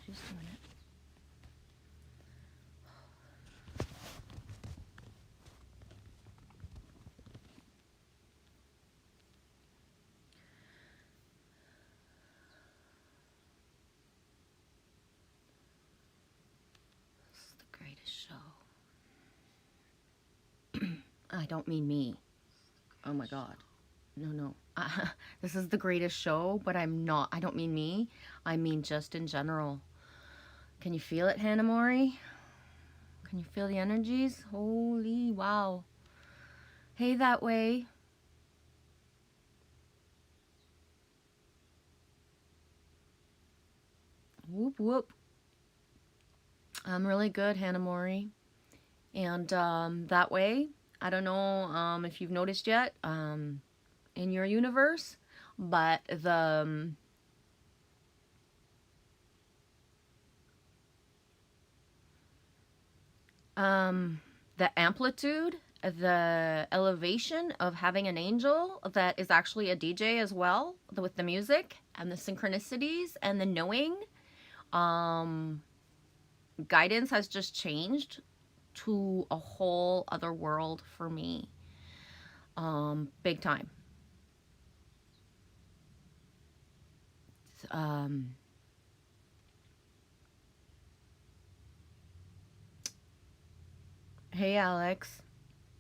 she's doing it. This is the greatest show. I don't mean me. Oh my God. No. This is the greatest show, but I don't mean me. I mean just in general. Can you feel it, Hannah Mori? Can you feel the energies? Holy wow. Hey, that way. Whoop, whoop. I'm really good, Hannah Mori. And that way, I don't know if you've noticed yet in your universe, but the amplitude, the elevation of having an angel that is actually a DJ as well, with the music and the synchronicities and the knowing, guidance has just changed to a whole other world for me. Big time. Hey, Alex.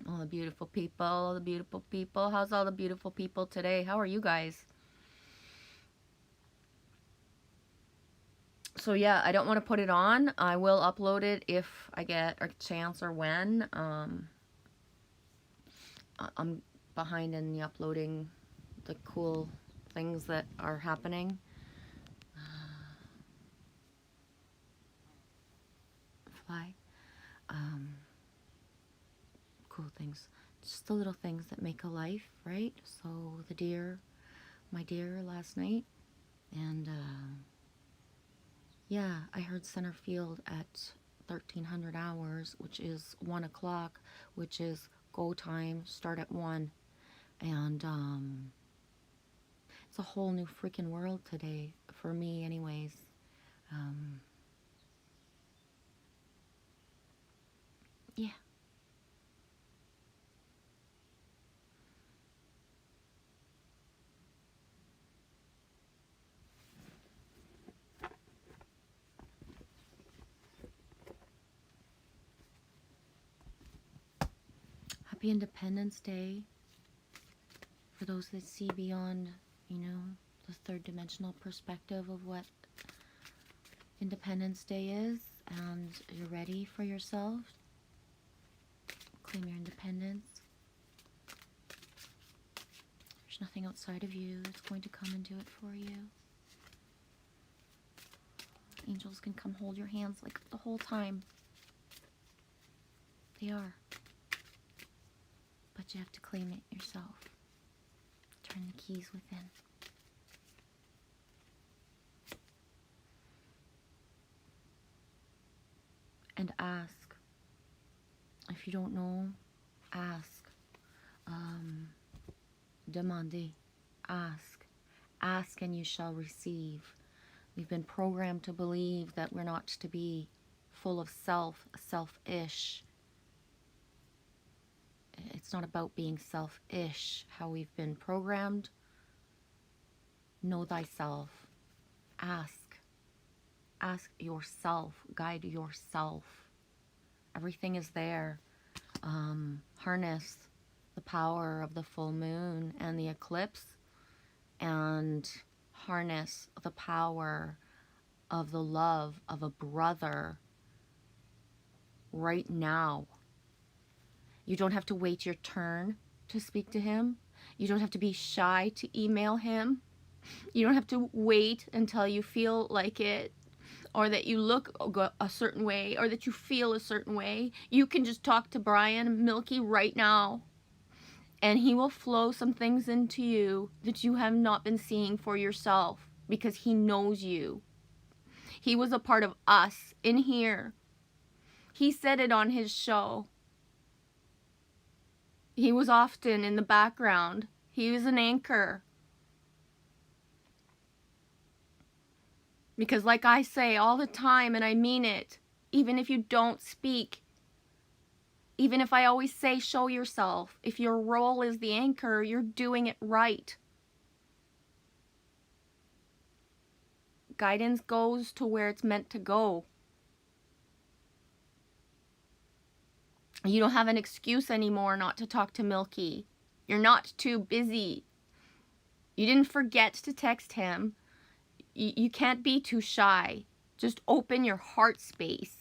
All the beautiful people, all the beautiful people. How's all the beautiful people today? How are you guys? So yeah, I don't want to put it on. I will upload it if I get a chance or when. I'm behind in the uploading the cool things that are happening. Fly. Cool things. Just the little things that make a life, right? So the deer, my deer last night, and yeah, I heard center field at 1300 hours, which is 1 o'clock, which is go time, start at 1. And it's a whole new freaking world today, for me anyways. Yeah. Happy Independence Day. For those that see beyond, the third dimensional perspective of what Independence Day is, and you're ready for yourself, claim your independence. There's nothing outside of you that's going to come and do it for you. Angels can come hold your hands like the whole time. They are. But you have to claim it yourself. Turn the keys within. And ask. If you don't know, ask. Demandez. Ask. Ask and you shall receive. We've been programmed to believe that we're not to be full of selfish. It's not about being selfish, how we've been programmed. Know thyself. Ask. Ask yourself. Guide yourself. Everything is there. Harness the power of the full moon and the eclipse, and harness the power of the love of a brother right now. You don't have to wait your turn to speak to him. You don't have to be shy to email him. You don't have to wait until you feel like it, or that you look a certain way, or that you feel a certain way. You can just talk to Brian Milky right now, and he will flow some things into you that you have not been seeing for yourself, because he knows you. He was a part of us in here. He said it on his show. He was often in the background. He was an anchor. Because like I say all the time, and I mean it, even if you don't speak, even if I always say show yourself, if your role is the anchor, you're doing it right. Guidance goes to where it's meant to go. You don't have an excuse anymore not to talk to Milky. You're not too busy. You didn't forget to text him. You can't be too shy. Just open your heart space.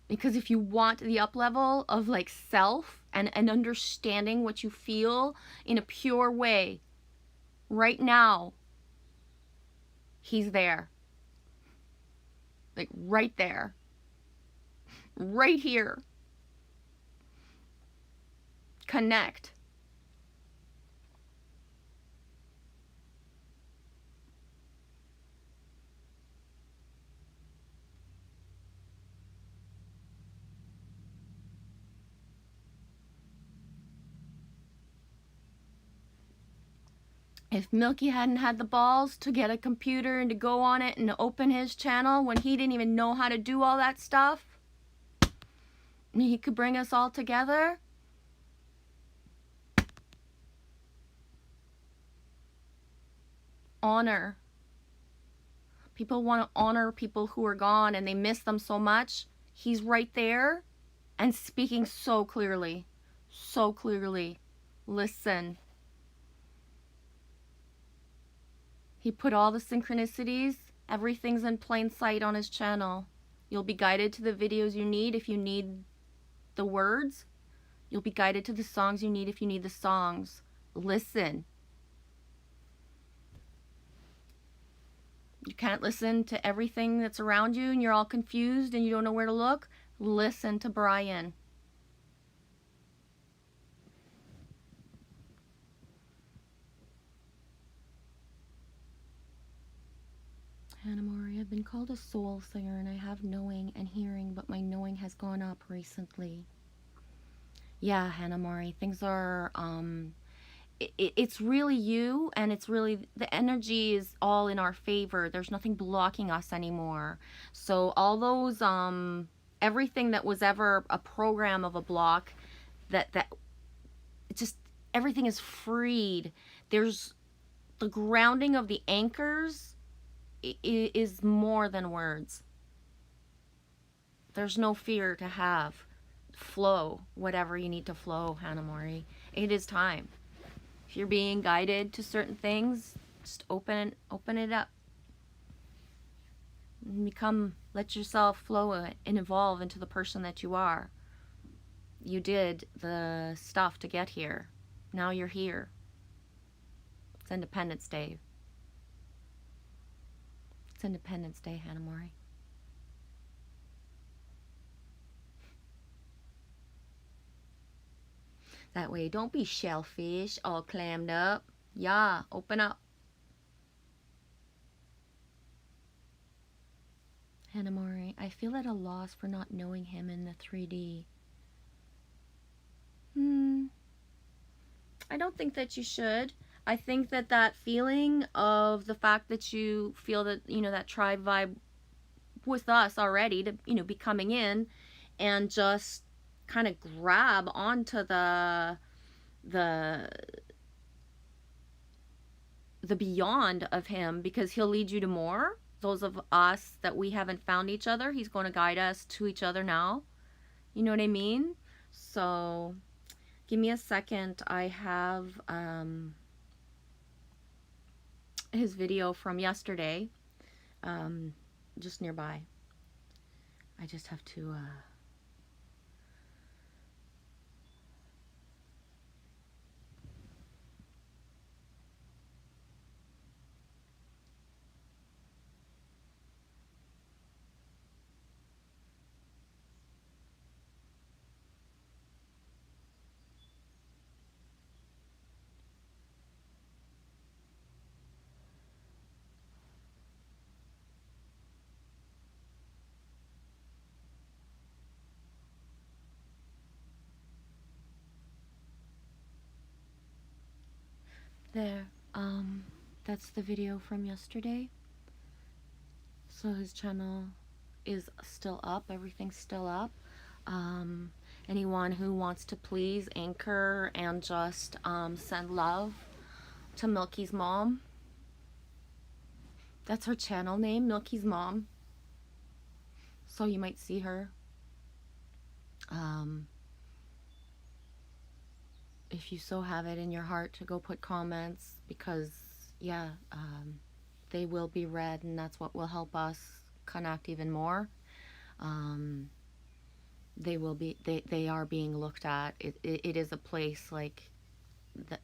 Because if you want the up level of like self and understanding what you feel in a pure way, right now, he's there. Like right there. Right here. Connect. If Milky hadn't had the balls to get a computer and to go on it and to open his channel when he didn't even know how to do all that stuff, and he could bring us all together, honor. People want to honor people who are gone and they miss them so much. He's right there and speaking so clearly. So clearly. Listen. He put all the synchronicities, everything's in plain sight on his channel. You'll be guided to the videos you need if you need the words. You'll be guided to the songs you need if you need the songs. Listen. You can't listen to everything that's around you and you're all confused and you don't know where to look. Listen to Brian. Hannah Mori, I've been called a soul singer and I have knowing and hearing, but my knowing has gone up recently. Yeah, Hannah Mori, things are, it's really you, and it's really, the energy is all in our favor. There's nothing blocking us anymore. So all those, everything that was ever a program of a block, that just, everything is freed. There's the grounding of the anchors is more than words. There's no fear to have. Flow whatever you need to flow, Hannah Mori. It is time. If you're being guided to certain things, just open it up. Let yourself flow and evolve into the person that you are. You did the stuff to get here. Now you're here. It's Independence Day. It's Independence Day, Hannah Mori. That way, don't be shellfish, all clammed up. Yeah, open up. Hannah Mori, I feel at a loss for not knowing him in the 3D. I don't think that you should. I think that that feeling of the fact that you feel that, you know, that tribe vibe with us already to, you know, be coming in and just kind of grab onto the beyond of him, because he'll lead you to more. Those of us that we haven't found each other, he's going to guide us to each other now. You know what I mean? So give me a second. I have his video from yesterday just nearby. I just have to there. That's the video from yesterday. So his channel is still up. Everything's still up. Anyone who wants to please anchor and just send love to Milky's mom. That's her channel name, Milky's mom. So you might see her. If you so have it in your heart to go put comments, because yeah, they will be read, and that's what will help us connect even more. They are being looked at. It is a place like that,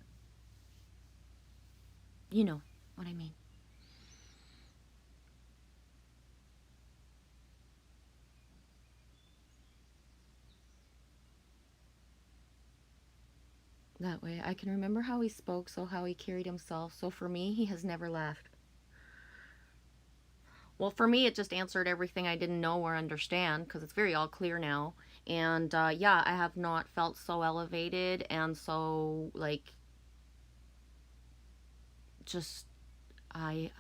you know what I mean. That way I can remember how he spoke, so how he carried himself. So for me, he has never left. Well, for me, it just answered everything I didn't know or understand, because it's very all clear now. And yeah, I have not felt so elevated and so, like, just, I,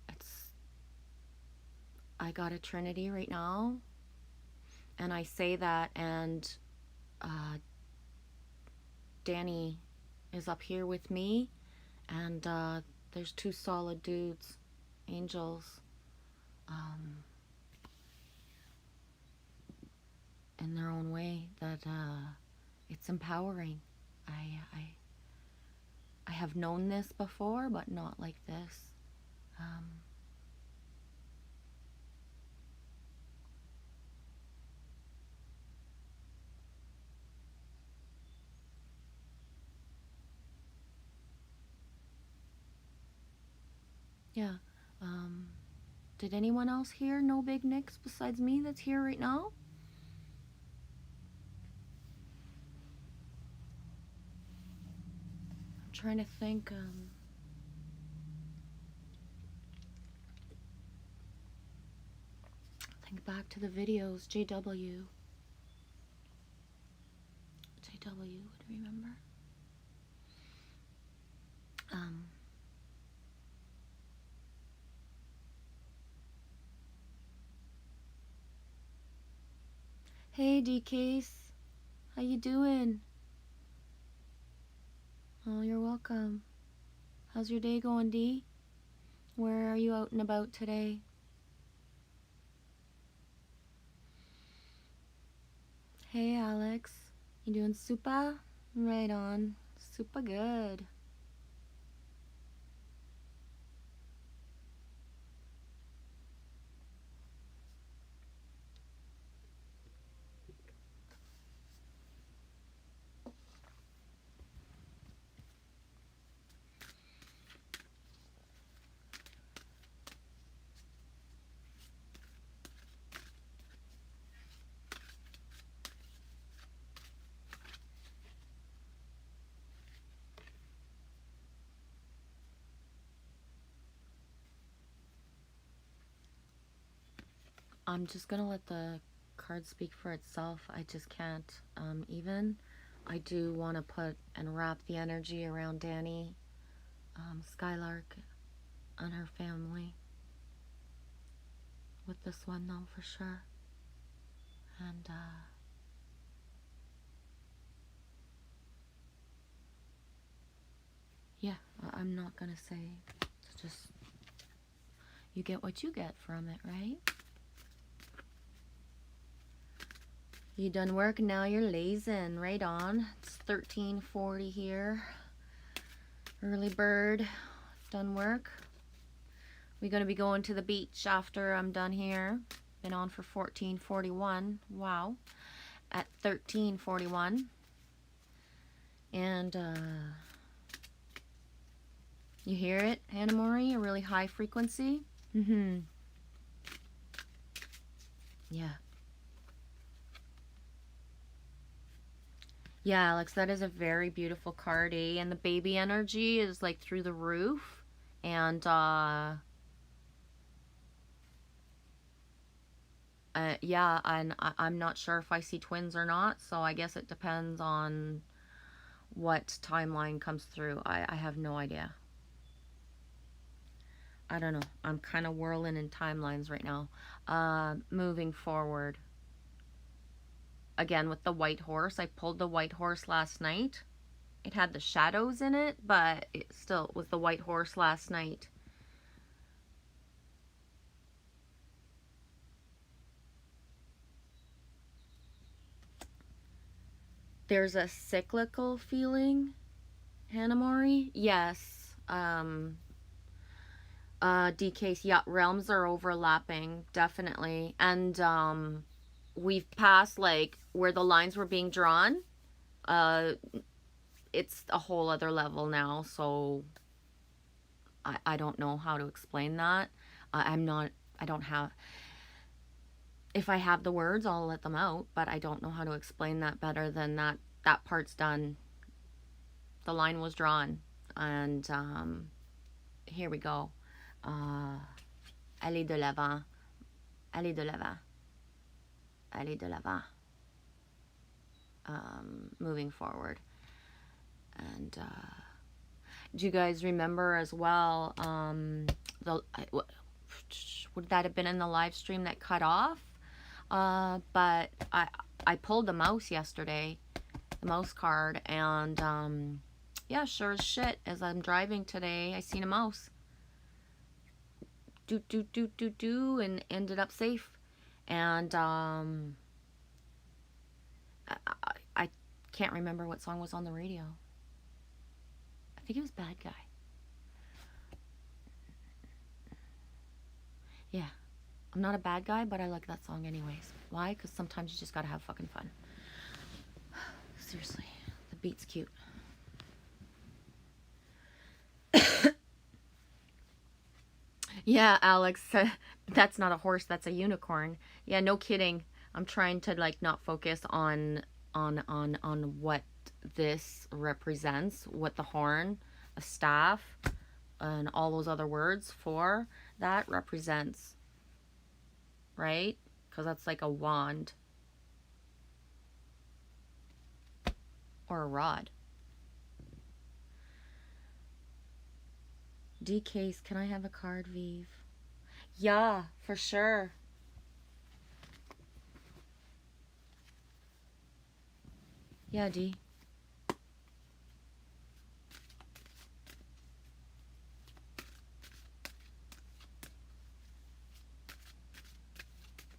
it's, I got a Trinity right now, and I say that, and Danny is up here with me, and there's two solid dudes, angels, in their own way, that it's empowering. I have known this before, but not like this. Yeah. Did anyone else hear no big nicks besides me that's here right now? I'm trying to think. Think back to the videos. JW. Would remember. Hey, D-Case. How you doing? Oh, you're welcome. How's your day going, D? Where are you out and about today? Hey, Alex. You doing super? Right on. Super good. I'm just gonna let the card speak for itself. I just can't even. I do want to put and wrap the energy around Danny, Skylark, and her family with this one though, for sure. And yeah, I'm not gonna say. It's just, you get what you get from it, right? You done work, now you're lazing. Right on. It's 13:40 here. Early bird. Done work. We're going to be going to the beach after I'm done here. Been on for 14:41. Wow. At 13:41. And you hear it, Hannah Mori? A really high frequency? Yeah. Yeah, Alex, that is a very beautiful card, eh? And the baby energy is like through the roof. And Yeah, and I'm not sure if I see twins or not, so I guess it depends on what timeline comes through. I have no idea. I don't know. I'm kind of whirling in timelines right now. Moving forward. Again, with the white horse, I pulled the white horse last night. It had the shadows in it, but it still was the white horse last night. There's a cyclical feeling, Hanamori. Yes. DKs, yeah, realms are overlapping, definitely. And we've passed like where the lines were being drawn. Uh, it's a whole other level now, so I don't know how to explain that. I don't have, if I have the words, I'll let them out, but I don't know how to explain that better than that. That part's done. The line was drawn, and here we go. Aller de l'avant, aller de l'avant, aller de l'avant. Moving forward. And do you guys remember as well, would that have been in the live stream that cut off? But I pulled the mouse yesterday, the mouse card, and yeah, sure as shit, as I'm driving today, I seen a mouse. Do, and ended up safe. And I can't remember what song was on the radio. I think it was Bad Guy. Yeah. I'm not a bad guy, but I like that song anyways. Why? Because sometimes you just gotta have fucking fun. Seriously. The beat's cute. Yeah, Alex. That's not a horse, that's a unicorn. Yeah, no kidding. I'm trying to like not focus on what this represents, what the horn, a staff, and all those other words for that represents, right? Because that's like a wand or a rod. DKs, can I have a card, Vive? Yeah, for sure. Yeah, D.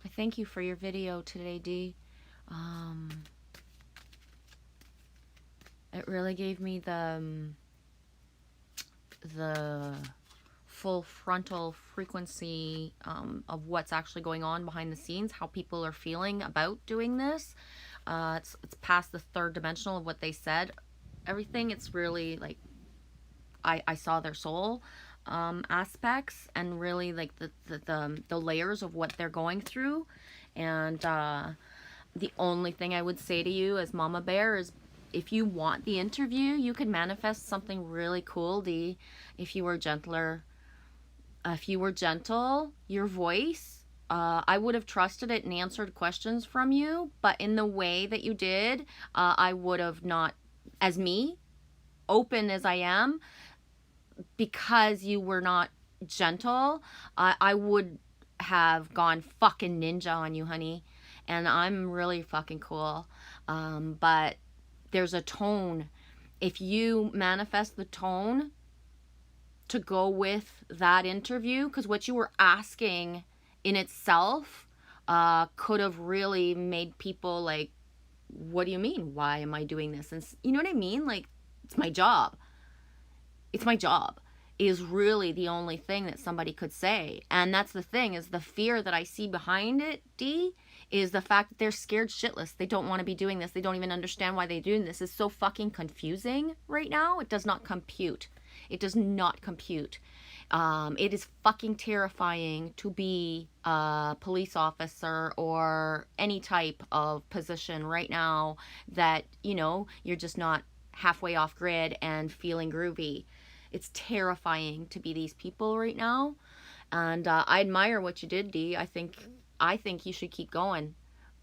I thank you for your video today, D. It really gave me the full frontal frequency of what's actually going on behind the scenes, how people are feeling about doing this. It's past the third dimensional of what they said. Everything, it's really like I saw their soul aspects, and really like the layers of what they're going through. And the only thing I would say to you as Mama Bear is, if you want the interview, you could manifest something really cool, D. If you were gentler, if you were gentle, your voice, I would have trusted it and answered questions from you. But in the way that you did, I would have not, as me, open as I am, because you were not gentle, I would have gone fucking ninja on you, honey. And I'm really fucking cool. But there's a tone. If you manifest the tone to go with that interview, because what you were asking in itself could have really made people like, what do you mean? Why am I doing this? And you know what I mean? Like, it's my job. It's my job is really the only thing that somebody could say. And that's the thing, is the fear that I see behind it, D, is the fact that they're scared shitless. They don't want to be doing this. They don't even understand why they're doing this. It's so fucking confusing right now. It does not compute. It does not compute. It is fucking terrifying to be a police officer or any type of position right now that, you know, you're just not halfway off grid and feeling groovy. It's terrifying to be these people right now. And I admire what you did, D. I think I think you should keep going,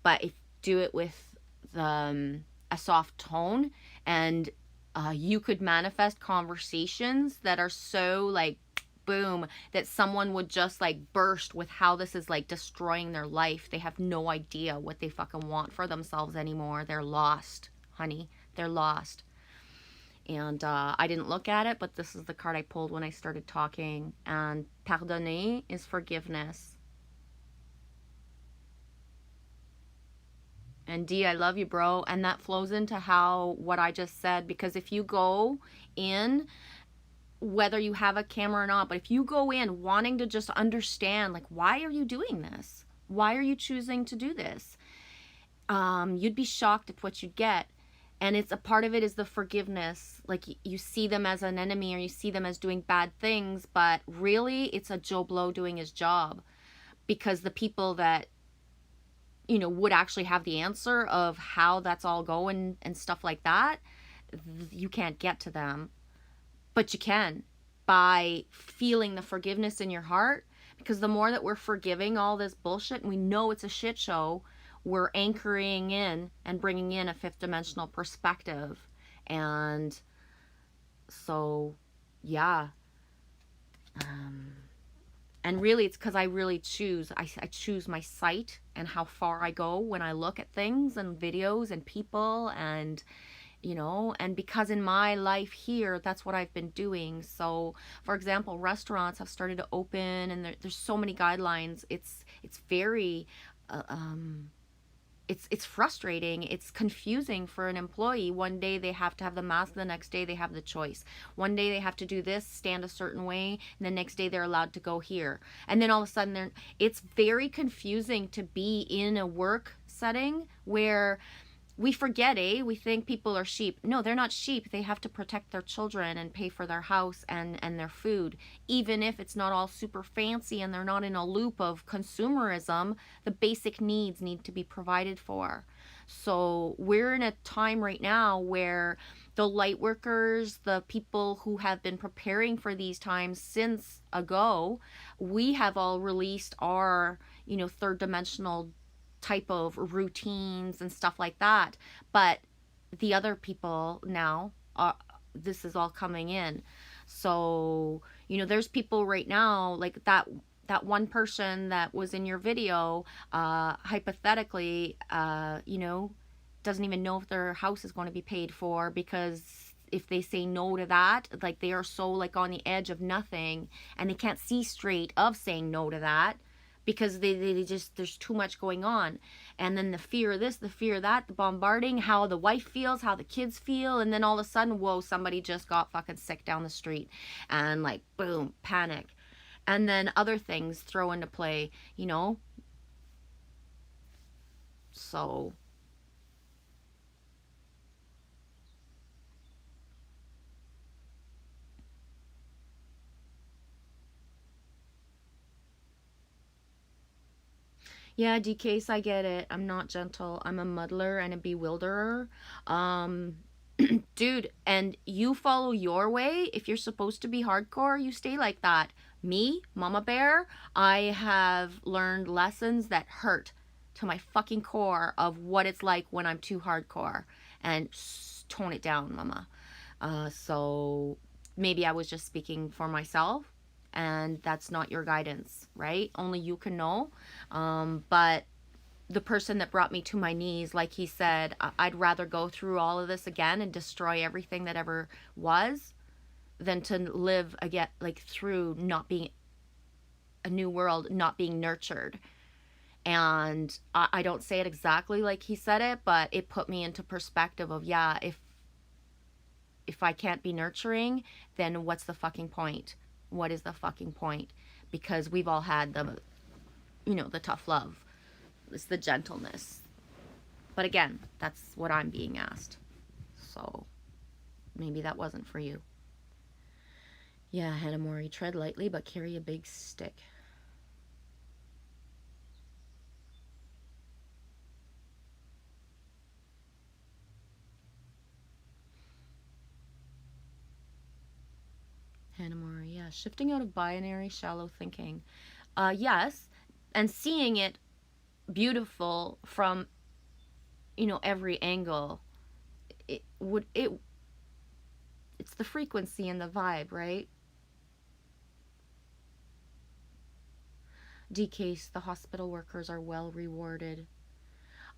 but if do it with a soft tone, and you could manifest conversations that are so like boom, that someone would just like burst with how this is like destroying their life. They have no idea what they fucking want for themselves anymore. They're lost, honey. They're lost. And I didn't look at it, but this is the card I pulled when I started talking. And pardonner is forgiveness. And D, I love you, bro. And that flows into how what I just said, because if you go in, whether you have a camera or not, but if you go in wanting to just understand, like, why are you doing this? Why are you choosing to do this? You'd be shocked at what you'd get. And it's a part of it is the forgiveness. Like, you see them as an enemy or you see them as doing bad things, but really it's a Joe Blow doing his job, because the people that, you know, would actually have the answer of how that's all going and stuff like that, you can't get to them. But you can by feeling the forgiveness in your heart, because the more that we're forgiving all this bullshit and we know it's a shit show, we're anchoring in and bringing in a fifth dimensional perspective. And so, yeah. And really it's because I really choose, I choose my sight and how far I go when I look at things and videos and people, and you know, and because in my life here, that's what I've been doing. So for example, restaurants have started to open, and there's so many guidelines. It's very it's frustrating. It's confusing for an employee. One day they have to have the mask, the next day they have the choice. One day they have to do this, stand a certain way, and the next day they're allowed to go here. And then all of a sudden it's very confusing to be in a work setting where we forget, we think people are sheep. No, they're not sheep. They have to protect their children and pay for their house and their food. Even if it's not all super fancy and they're not in a loop of consumerism, the basic needs need to be provided for. So we're in a time right now where the light workers, the people who have been preparing for these times since ago, we have all released our, you know, third dimensional type of routines and stuff like that. But the other people now are, this is all coming in. So, you know, there's people right now like that one person that was in your video, hypothetically, you know, doesn't even know if their house is going to be paid for, because if they say no to that, like they are so like on the edge of nothing, and they can't see straight of saying no to that, because they just, there's too much going on. And then the fear of this, the fear of that, the bombarding, how the wife feels, how the kids feel, and then all of a sudden, whoa, somebody just got fucking sick down the street, and like boom, panic. And then other things throw into play, you know. So yeah, DCase, I get it. I'm not gentle. I'm a muddler and a bewilderer. Um, dude, and you follow your way. If you're supposed to be hardcore, you stay like that. Me, Mama Bear, I have learned lessons that hurt to my fucking core of what it's like when I'm too hardcore. And tone it down, Mama. So maybe I was just speaking for myself, and that's not your guidance, right? Only you can know. But the person that brought me to my knees, like he said, I'd rather go through all of this again and destroy everything that ever was than to live again, like through not being a new world, not being nurtured. And I don't say it exactly like he said it, but it put me into perspective of, yeah, if I can't be nurturing, then what's the fucking point? What is the fucking point? Because we've all had the, you know, the tough love. It's the gentleness. But again, that's what I'm being asked. So maybe that wasn't for you. Yeah, Hannah Mori, tread lightly, but carry a big stick. Hannah Mori, yeah, shifting out of binary, shallow thinking. Yes, and seeing it beautiful from, you know, every angle. It's the frequency and the vibe, right? DCase, the hospital workers are well rewarded.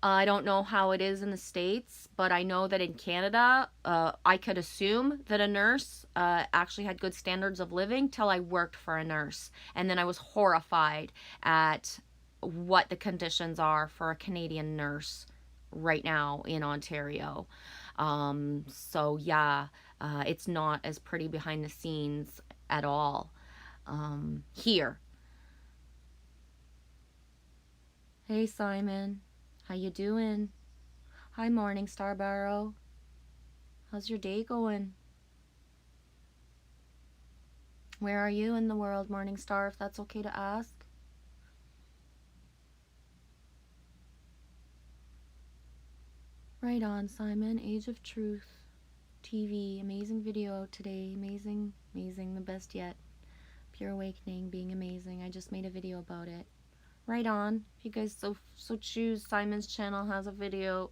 I don't know how it is in the States, but I know that in Canada, I could assume that a nurse actually had good standards of living till I worked for a nurse. And then I was horrified at what the conditions are for a Canadian nurse right now in Ontario. So, yeah, it's not as pretty behind the scenes at all here. Hey, Simon. How you doing? Hi, Morning Star Barrow. How's your day going? Where are you in the world, Morning Star, if that's okay to ask? Right on, Simon. Age of Truth TV. Amazing video today. Amazing, amazing. The best yet. Pure Awakening being amazing. I just made a video about it. Right on. If you guys so choose, Simon's channel has a video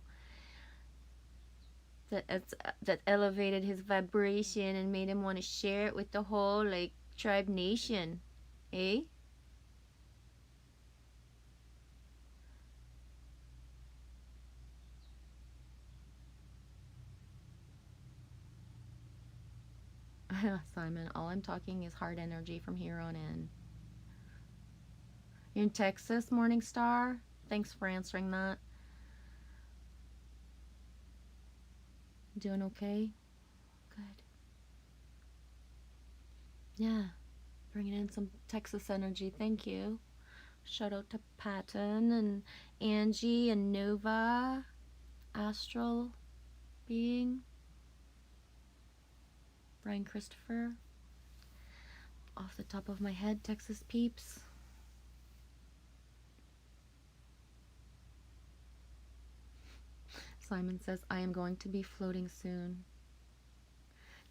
that elevated his vibration and made him want to share it with the whole like tribe nation, eh? Simon, all I'm talking is heart energy from here on in. You're in Texas, Morning Star? Thanks for answering that. Doing okay? Good. Yeah, bringing in some Texas energy. Thank you. Shout out to Patton and Angie and Nova, Astral Being, Brian Christopher. Off the top of my head, Texas peeps. Simon says, I am going to be floating soon.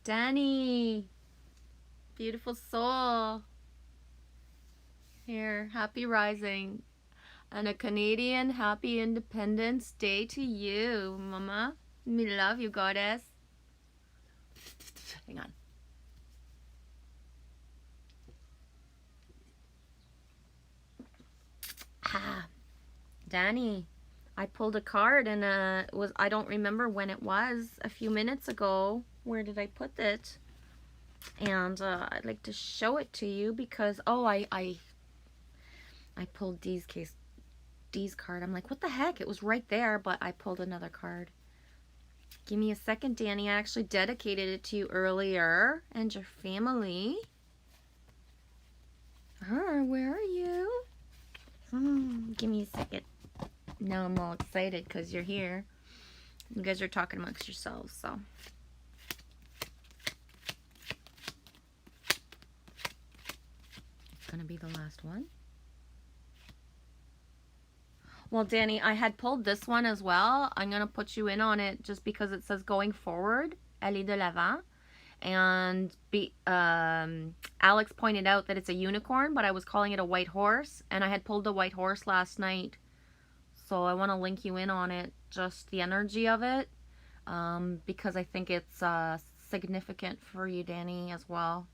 Danny, beautiful soul. Here, happy rising. And a Canadian happy Independence Day to you, Mama. Me love you, goddess. Hang on. Ah, Danny, I pulled a card and I don't remember when it was, a few minutes ago. Where did I put it? And I'd like to show it to you because I pulled Dee's card. I'm like, what the heck? It was right there, but I pulled another card. Give me a second, Danny. I actually dedicated it to you earlier and your family. Where are you? Give me a second. Now I'm all excited because you're here. You guys are talking amongst yourselves, so. It's gonna be the last one. Well, Danny, I had pulled this one as well. I'm gonna put you in on it just because it says going forward, aller de l'avant. And Alex pointed out that it's a unicorn, but I was calling it a white horse, and I had pulled the white horse last night. So I want to link you in on it, just the energy of it, because I think it's significant for you, Danny, as well.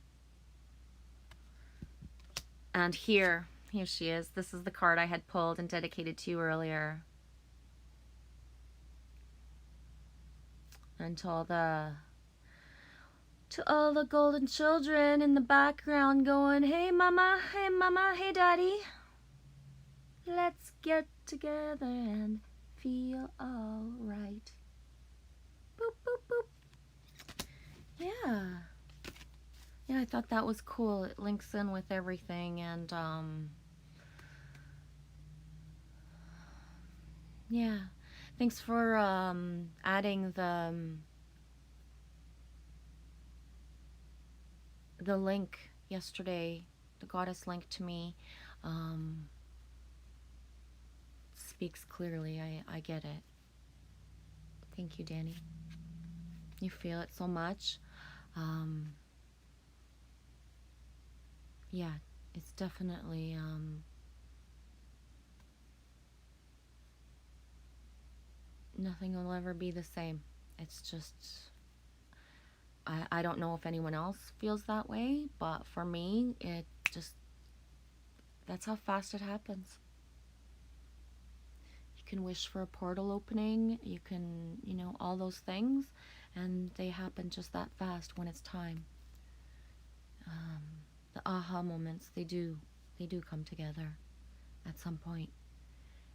And here she is. This is the card I had pulled and dedicated to you earlier. And to all the golden children in the background going, hey mama, hey daddy, let's get together and feel all right. Boop, boop, boop. Yeah, I thought that was cool. It links in with everything, and yeah, thanks for adding the link yesterday, the goddess link to me. Speaks clearly. I get it. Thank you, Danny. You feel it so much. Yeah, it's definitely nothing will ever be the same. It's just, I don't know if anyone else feels that way, but for me, it just, that's how fast it happens. You can wish for a portal opening, you can, you know, all those things, and they happen just that fast when it's time. The aha moments, they do come together at some point.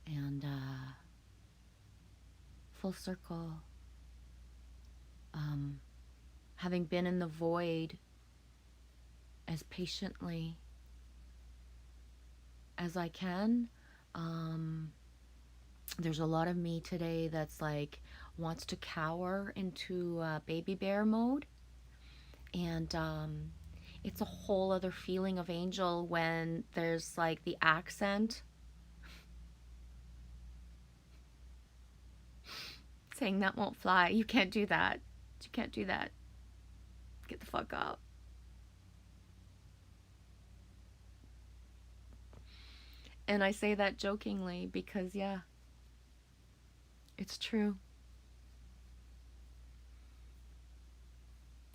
And full circle, having been in the void as patiently as I can, there's a lot of me today that's like wants to cower into baby bear mode. And it's a whole other feeling of angel when there's like the accent saying that won't fly. You can't do that. You can't do that. Get the fuck up. And I say that jokingly because, yeah, it's true.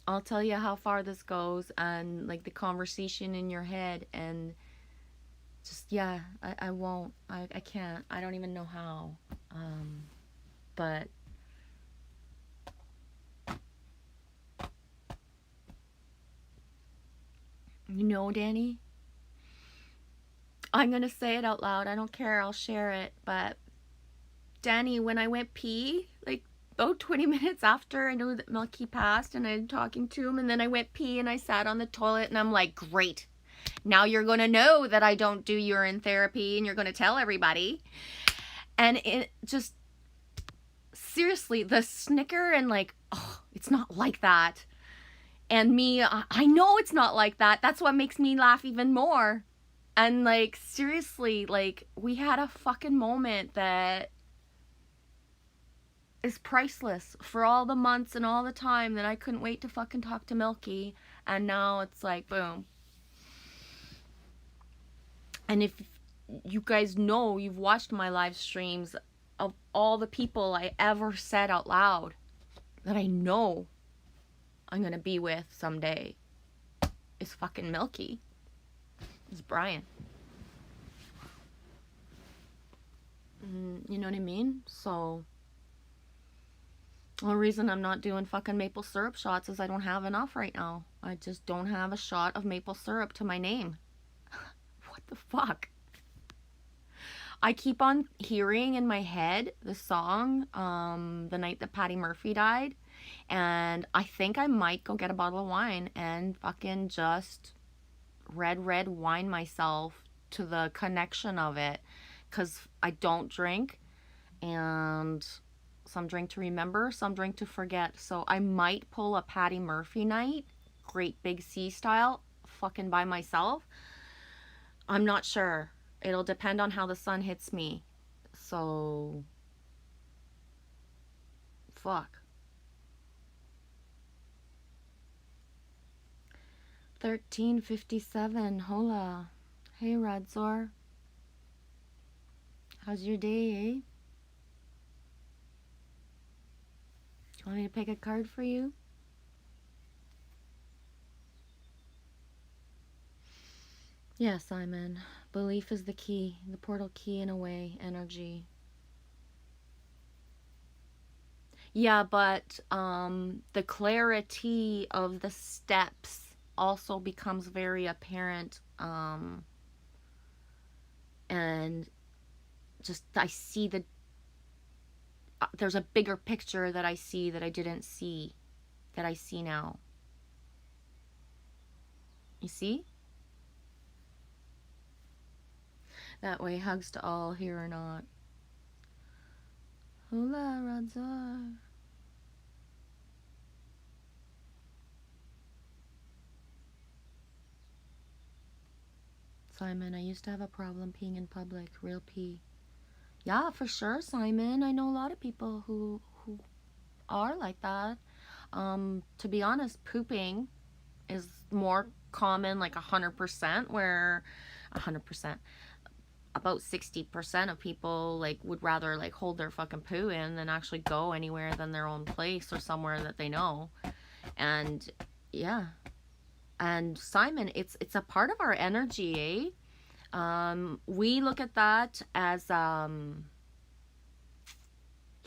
I'll tell you how far this goes and like the conversation in your head, and just, yeah, I won't. I can't. I don't even know how. But you know, Danny, I'm gonna say it out loud. I don't care. I'll share it. But Danny, when I went pee, like about 20 minutes after I knew that Milky passed and I'm talking to him, and then I went pee and I sat on the toilet and I'm like, great. Now you're going to know that I don't do urine therapy and you're going to tell everybody. And it just, seriously, the snicker and like, oh, it's not like that. And me, I know it's not like that. That's what makes me laugh even more. And like, seriously, like, we had a fucking moment that is priceless for all the months and all the time that I couldn't wait to fucking talk to Milky. And now it's like, boom. And if you guys know, you've watched my live streams, of all the people I ever said out loud that I know I'm gonna be with someday, is fucking Milky. It's Brian. You know what I mean? So the only reason I'm not doing fucking maple syrup shots is I don't have enough right now. I just don't have a shot of maple syrup to my name. What the fuck? I keep on hearing in my head the song, The Night That Patty Murphy Died. And I think I might go get a bottle of wine and fucking just red wine myself to the connection of it. Because I don't drink. And some drink to remember, some drink to forget. So I might pull a Patty Murphy night, Great Big Sea style, fucking by myself. I'm not sure. It'll depend on how the sun hits me. So, fuck. 1357, hola. Hey, Radzor. How's your day, eh? Do you want me to pick a card for you? Yeah, Simon. Belief is the key, the portal key in a way, energy. Yeah, but the clarity of the steps also becomes very apparent. And just, I see there's a bigger picture that I see that I didn't see, that I see now. You see? That way, hugs to all, here or not. Hola, Radzar. Simon, I used to have a problem peeing in public. Real pee. Yeah, for sure, Simon. I know a lot of people who are like that. To be honest, pooping is more common, like 100%, where 100%. about 60% of people like would rather like hold their fucking poo in than actually go anywhere than their own place or somewhere that they know. And yeah. And Simon, it's a part of our energy, eh? We look at that as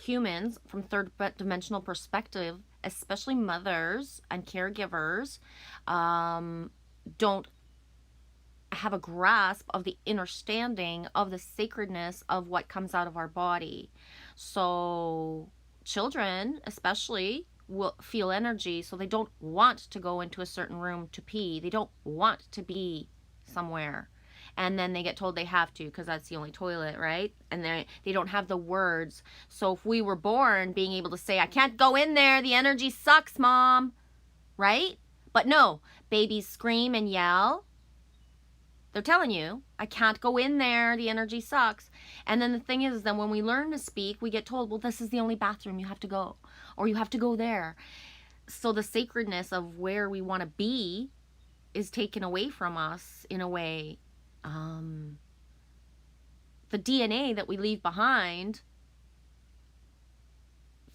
humans from third dimensional perspective, especially mothers and caregivers, don't have a grasp of the understanding of the sacredness of what comes out of our body. So children especially will feel energy, so they don't want to go into a certain room to pee. They don't want to be somewhere. And then they get told they have to because that's the only toilet, right? And they don't have the words. So if we were born being able to say, I can't go in there, the energy sucks, mom, right? But no, babies scream and yell. They're telling you, I can't go in there, the energy sucks. And then the thing is, then when we learn to speak, we get told, well, this is the only bathroom you have to go, or you have to go there. So the sacredness of where we want to be is taken away from us in a way. The DNA that we leave behind,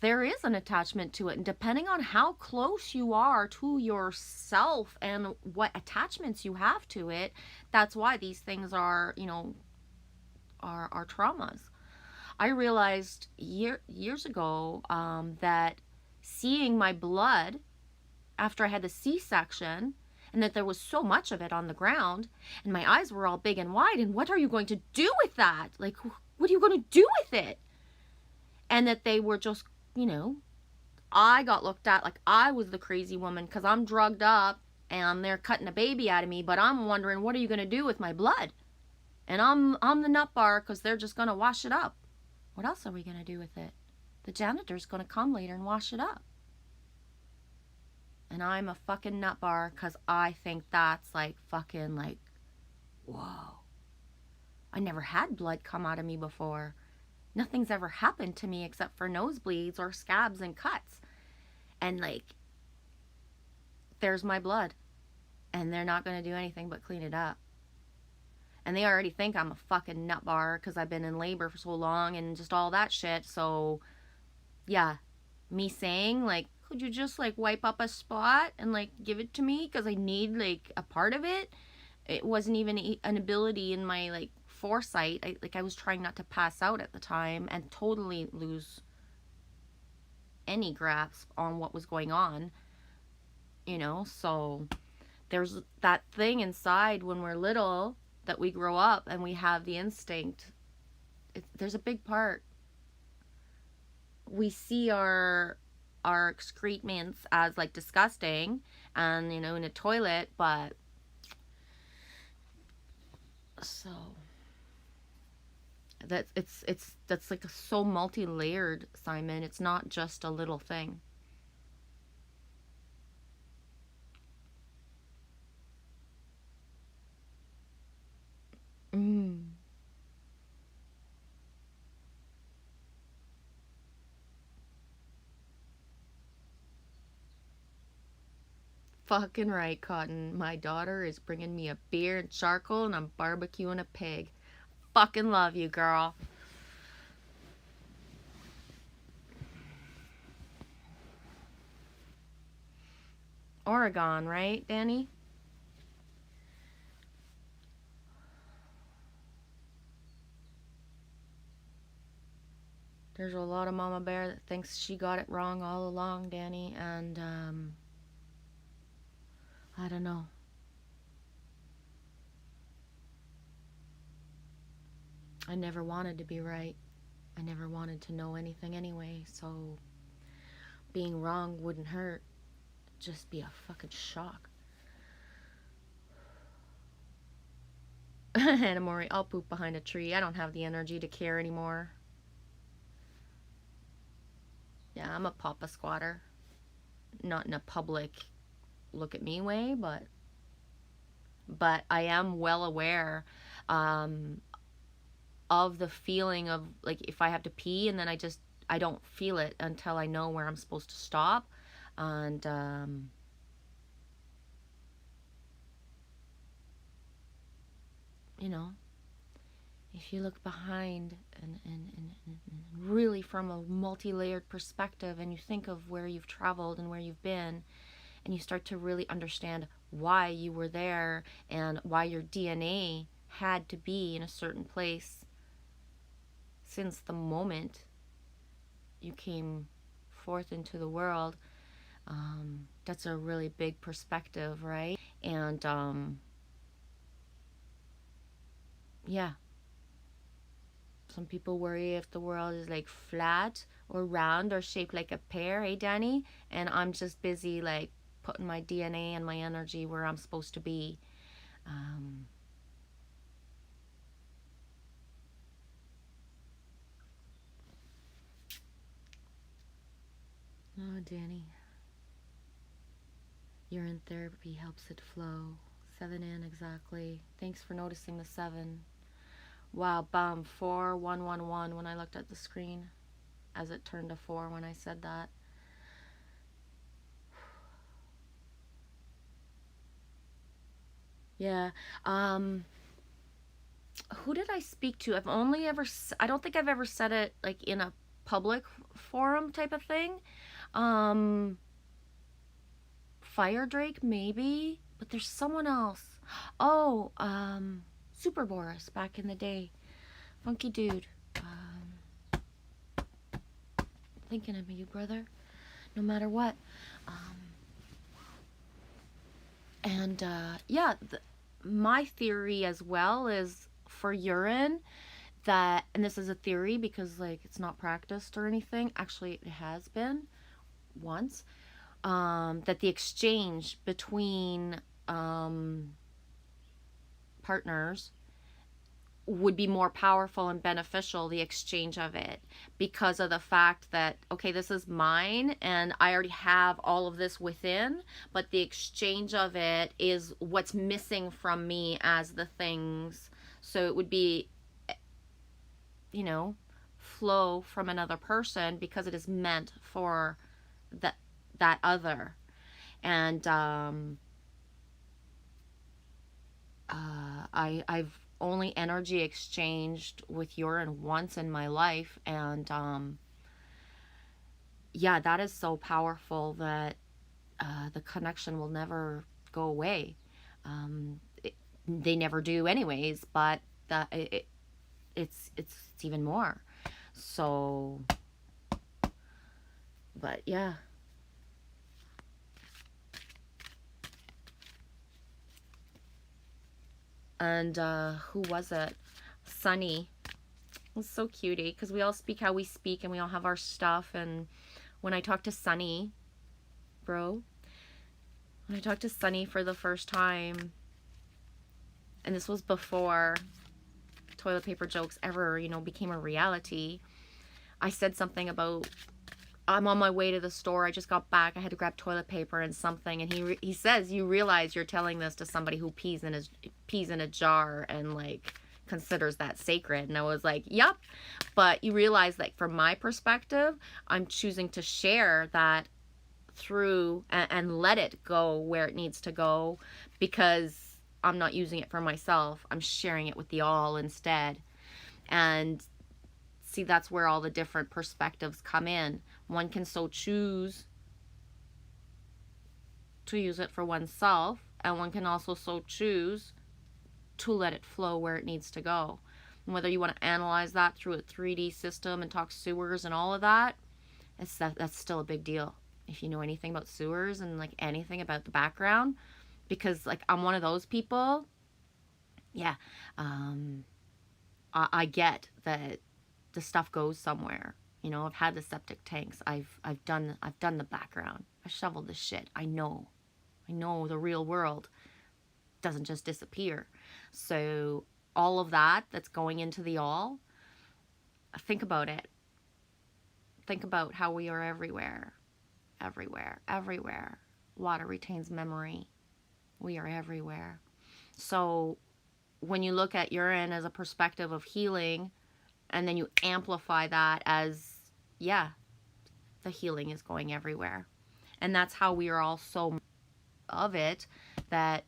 there is an attachment to it. And depending on how close you are to yourself and what attachments you have to it, that's why these things are, you know, are traumas. I realized years ago that seeing my blood after I had the C-section, and that there was so much of it on the ground, and my eyes were all big and wide, and what are you going to do with that? Like, what are you going to do with it? And that they were just, you know, I got looked at like I was the crazy woman because I'm drugged up and they're cutting a baby out of me, but I'm wondering, what are you going to do with my blood? And I'm the nut bar because they're just going to wash it up. What else are we going to do with it? The janitor's going to come later and wash it up. And I'm a fucking nut bar because I think that's like fucking like, whoa. I never had blood come out of me before. Nothing's ever happened to me except for nosebleeds or scabs and cuts. And like, there's my blood. And they're not going to do anything but clean it up. And they already think I'm a fucking nut bar because I've been in labor for so long and just all that shit. So, yeah, me saying like, could you just like wipe up a spot and like give it to me because I need like a part of it? It wasn't even an ability in my like foresight. I was trying not to pass out at the time and totally lose any grasp on what was going on, you know. So there's that thing inside when we're little that we grow up and we have the instinct. There's a big part. We see our excrements as like disgusting and, you know, in a toilet, but so that's like so multi-layered, Simon. It's not just a little thing. Fucking right, Cotton. My daughter is bringing me a beer and charcoal and I'm barbecuing a pig. Fucking love you, girl. Oregon, right, Danny? There's a lot of Mama Bear that thinks she got it wrong all along, Danny, and I don't know. I never wanted to be right. I never wanted to know anything anyway, so being wrong wouldn't hurt. It'd just be a fucking shock. Hannah Mori, I'll poop behind a tree. I don't have the energy to care anymore. Yeah, I'm a papa squatter. Not in a public look at me way, but I am well aware of the feeling of like if I have to pee and then I don't feel it until I know where I'm supposed to stop. And you know, if you look behind and really from a multi-layered perspective, and you think of where you've traveled and where you've been, and you start to really understand why you were there and why your DNA had to be in a certain place since the moment you came forth into the world, that's a really big perspective, right? And yeah, some people worry if the world is like flat or round or shaped like a pear, hey Danny? And I'm just busy like putting my DNA and my energy where I'm supposed to be. Oh, Danny, urine therapy helps it flow. 7 in exactly. Thanks for noticing the 7. Wow, bum, 4111 when I looked at the screen as it turned to 4 when I said that. Yeah. Who did I speak to? I've only ever, I don't think I've ever said it like in a public forum type of thing. Fire Drake, maybe, but there's someone else. Oh, Super Boris back in the day. Funky dude. Thinking of you, brother, no matter what. Yeah, my theory as well is for urine that, and this is a theory because like it's not practiced or anything. Actually, it has been once. That the exchange between partners would be more powerful and beneficial, the exchange of it, because of the fact that, okay, this is mine and I already have all of this within, but the exchange of it is what's missing from me as the things. So it would be, you know, flow from another person because it is meant for that other. And I've only energy exchanged with urine once in my life, and yeah, that is so powerful that the connection will never go away. They never do anyways, but it's even more. So, but yeah. And who was it? Sunny. It was so cutie because we all speak how we speak and we all have our stuff. And when I talked to Sunny, bro, when I talked to Sunny for the first time, and this was before toilet paper jokes ever, you know, became a reality, I said something about, I'm on my way to the store, I just got back, I had to grab toilet paper and something, and he says, you realize you're telling this to somebody who pees in a jar and like considers that sacred. And I was like, yep. But you realize, like, from my perspective, I'm choosing to share that through and let it go where it needs to go, because I'm not using it for myself, I'm sharing it with the all instead. And see, that's where all the different perspectives come in. One can so choose to use it for oneself, and one can also so choose to let it flow where it needs to go. And whether you want to analyze that through a 3D system and talk sewers and all of that, that's still a big deal. If you know anything about sewers and like anything about the background, because like I'm one of those people. Yeah, I get that the stuff goes somewhere. You know, I've had the septic tanks. I've done the background. I shoveled the shit. I know the real world doesn't just disappear. So all of that that's going into the all, think about it. Think about how we are everywhere. Everywhere. Everywhere. Water retains memory. We are everywhere. So when you look at urine as a perspective of healing, and then you amplify that as, yeah, the healing is going everywhere. And that's how we are all so of it, that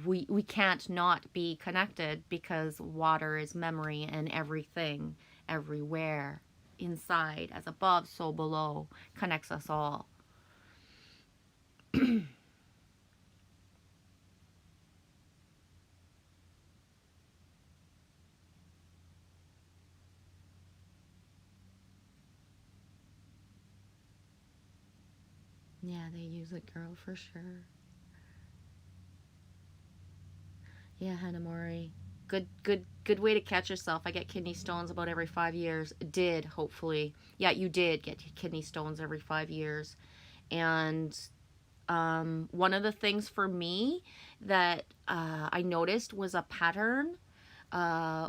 we can't not be connected because water is memory, and everything, everywhere, inside as above, so below, connects us all. Yeah, they use it, girl, for sure. Yeah, Hanamori. Good way to catch yourself. I get kidney stones about every 5 years. Did, hopefully. Yeah, you did get kidney stones every 5 years. And one of the things for me that I noticed was a pattern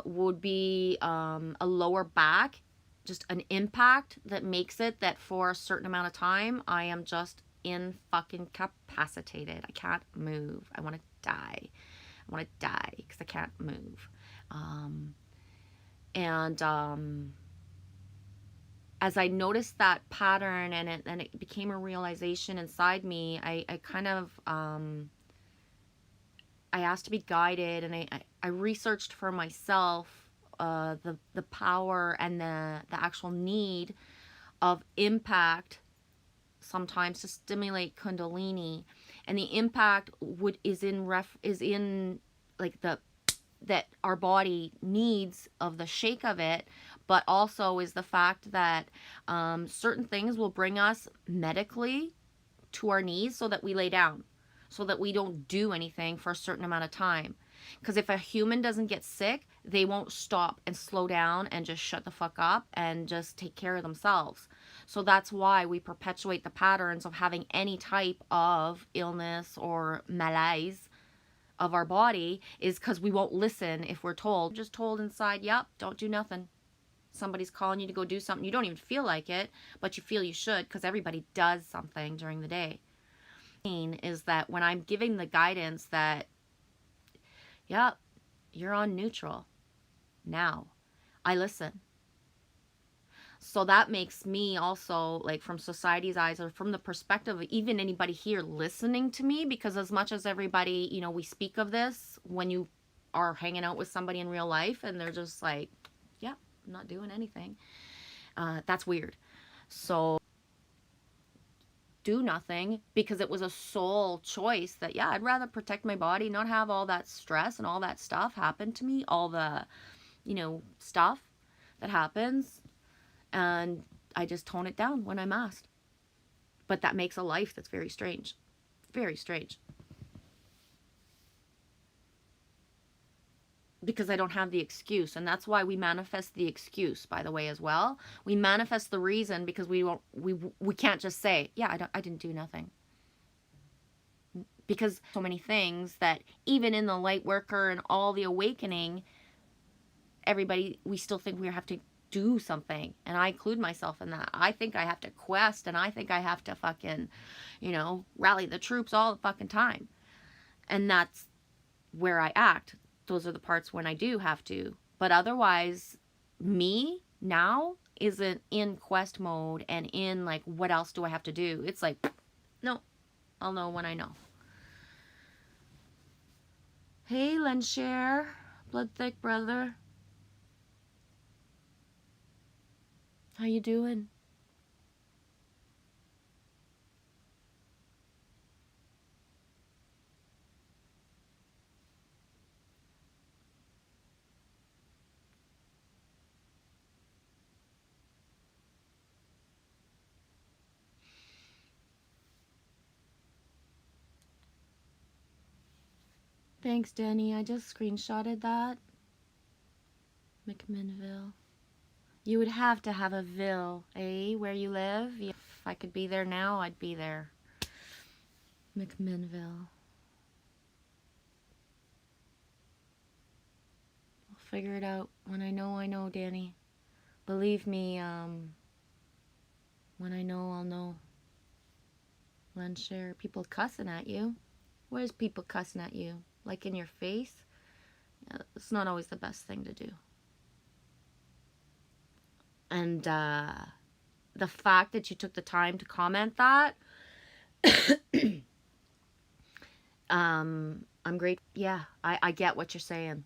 would be a lower back, just an impact that makes it that for a certain amount of time, I am just incapacitated. I can't move. I want to die. I want to die because I can't move. Um, and as I noticed that pattern and it became a realization inside me, I kind of, I asked to be guided, and I researched for myself the power and the actual need of impact sometimes to stimulate Kundalini. And the impact is in like the that our body needs of the shake of it, but also is the fact that certain things will bring us medically to our knees so that we lay down, so that we don't do anything for a certain amount of time. Because if a human doesn't get sick, they won't stop and slow down and just shut the fuck up and just take care of themselves. So that's why we perpetuate the patterns of having any type of illness or malaise of our body, is because we won't listen if we're told. Just told inside, yep, don't do nothing. Somebody's calling you to go do something. You don't even feel like it, but you feel you should, because everybody does something during the day. Is that when I'm giving the guidance that, yep, you're on neutral now, I listen. So that makes me also, like, from society's eyes, or from the perspective of even anybody here listening to me, because as much as everybody, you know, we speak of this when you are hanging out with somebody in real life and they're just like, yeah, I'm not doing anything. That's weird. So do nothing, because it was a soul choice that, yeah, I'd rather protect my body, not have all that stress and all that stuff happen to me, all the, you know, stuff that happens. And I just tone it down when I'm asked. But that makes a life that's very strange. Very strange. Because I don't have the excuse. And that's why we manifest the excuse, by the way, as well. We manifest the reason because we can't just say, yeah, I didn't do nothing. Because so many things that even in the light worker and all the awakening, everybody, we still think we have to do something. And I include myself in that. I think I have to quest, and I think I have to fucking, you know, rally the troops all the fucking time. And that's where I act. Those are the parts when I do have to. But otherwise, me now isn't in quest mode and in like, what else do I have to do? It's like, no, I'll know when I know. Hey, Lenshare, blood thick brother. How you doing? Thanks, Danny. I just screenshotted that. McMinnville. You would have to have a ville, eh? Where you live? If I could be there now, I'd be there. McMinnville. I'll figure it out. When I know, Danny. Believe me, when I know, I'll know. Lenshare. People cussing at you. Where's people cussing at you? Like in your face? Yeah, it's not always the best thing to do. And the fact that you took the time to comment that, I'm great. Yeah, I get what you're saying.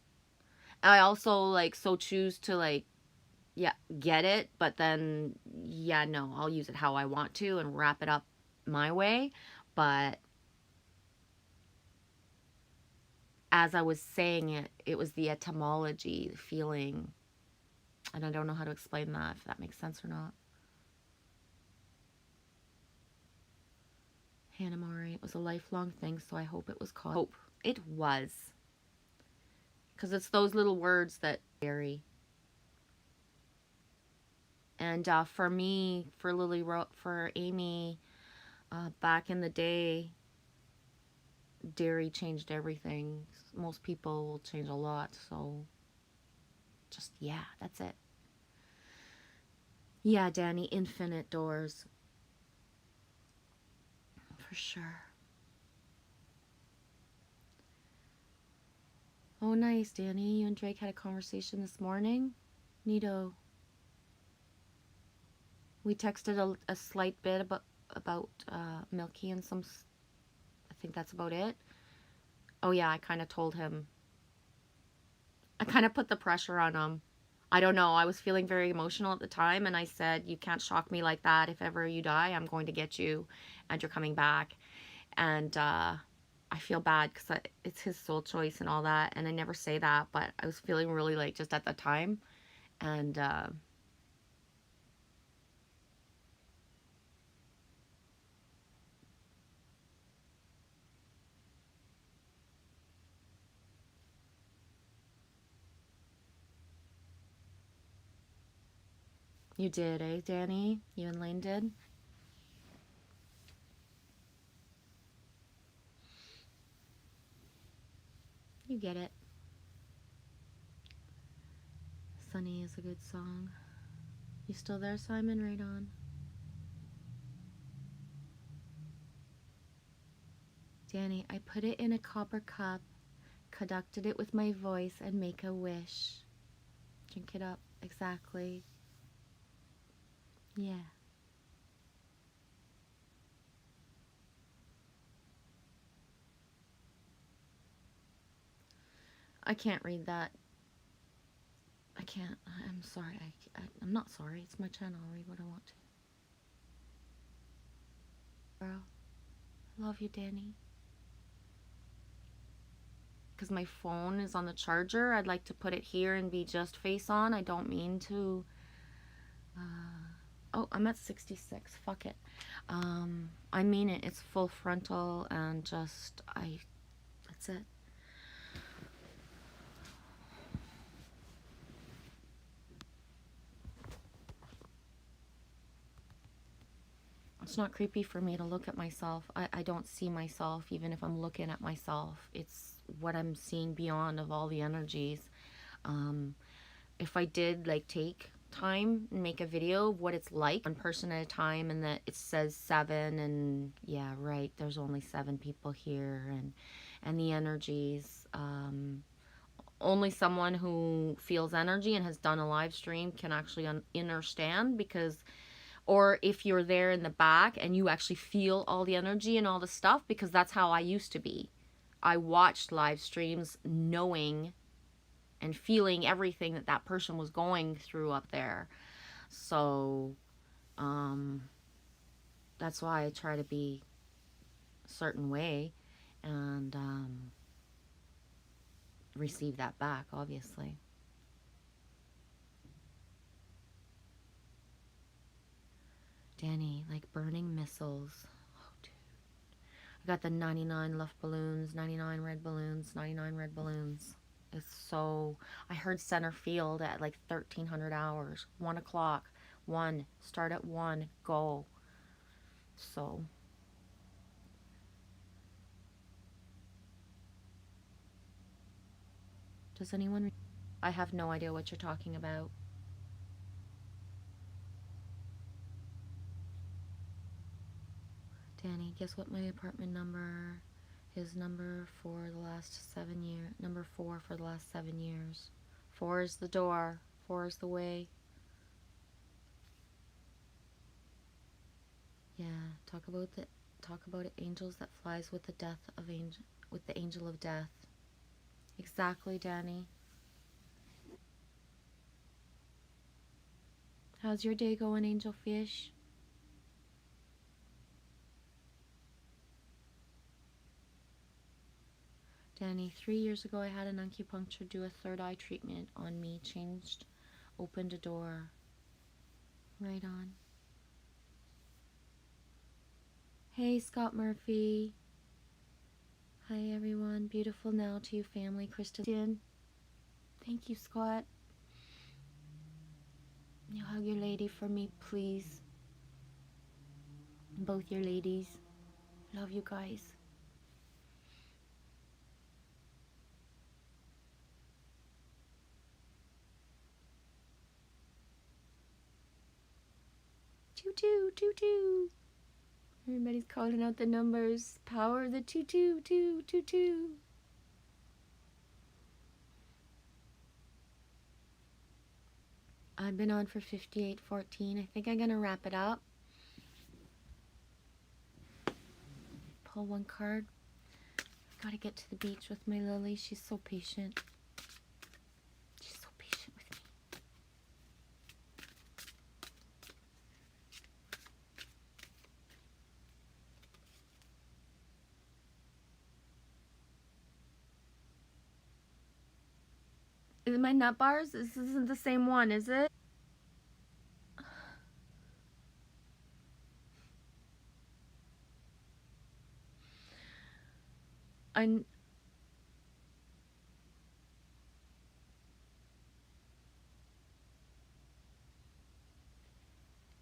I also like so choose to like, yeah, get it, but then, yeah, no, I'll use it how I want to and wrap it up my way. But as I was saying it, it was the etymology, the feeling, and I don't know how to explain that, if that makes sense or not. Hannah Mori, it was a lifelong thing, so I hope it was called hope. It was. Because it's those little words that vary. And for me, for for Amy, back in the day, dairy changed everything. Most people will change a lot, so just, yeah, that's it. Yeah, Danny, infinite doors. For sure. Oh, nice, Danny. You and Drake had a conversation this morning? Neato. We texted a slight bit about Milky and some, I think that's about it. Oh yeah, I kind of told him. I kind of put the pressure on him. I don't know. I was feeling very emotional at the time, and I said, you can't shock me like that. If ever you die, I'm going to get you, and you're coming back. And I feel bad because it's his soul choice and all that, and I never say that, but I was feeling really like just at the time. And you did, eh, Danny? You and Lane did? You get it. Sunny is a good song. You still there, Simon? Right on. Danny, I put it in a copper cup, conducted it with my voice, and make a wish. Drink it up. Exactly. Yeah. I can't read that. I can't. I'm sorry. I'm not sorry. It's my channel. I'll read what I want to. Girl. I love you, Danny. Because my phone is on the charger. I'd like to put it here and be just face on. I don't mean to. Oh, I'm at 66. Fuck it. I mean it. It's full frontal and just, that's it. It's not creepy for me to look at myself. I don't see myself even if I'm looking at myself. It's what I'm seeing beyond of all the energies. If I did like take time and make a video of what it's like, one person at a time, and that it says 7, and yeah, right, there's only 7 people here, and the energies, only someone who feels energy and has done a live stream can actually understand, because, or if you're there in the back and you actually feel all the energy and all the stuff, because that's how I used to be. I watched live streams knowing and feeling everything that that person was going through up there. So that's why I try to be a certain way and receive that back, obviously. Danny, like burning missiles. Oh, dude. I got the 99 left balloons, 99 red balloons, 99 red balloons. It's so, I heard center field at like 1300 hours, 1 o'clock, 1, start at 1, go. So, does anyone, I have no idea what you're talking about. Danny, guess what my apartment number is? Number for the last 7 years. Number 4 for the last 7 years. 4 is the door. 4 is the way. Yeah, talk about talk about it. Angels that flies with the with the angel of death. Exactly, Danny. How's your day going, Angel Fish? Danny, 3 years ago I had an acupuncture do a third eye treatment on me. Changed, opened a door. Right on. Hey, Scott Murphy. Hi, everyone. Beautiful now to you, family. Kristen. Thank you, Scott. You hug your lady for me, please. Both your ladies. Love you guys. Choo-choo, choo-choo. Everybody's calling out the numbers. Power of the choo-choo, choo-choo. I've been on for 58:14. I think I'm gonna wrap it up. Pull one card. Gotta get to the beach with my Lily. She's so patient. She's so patient with me. Is it my nut bars? This isn't the same one, is it?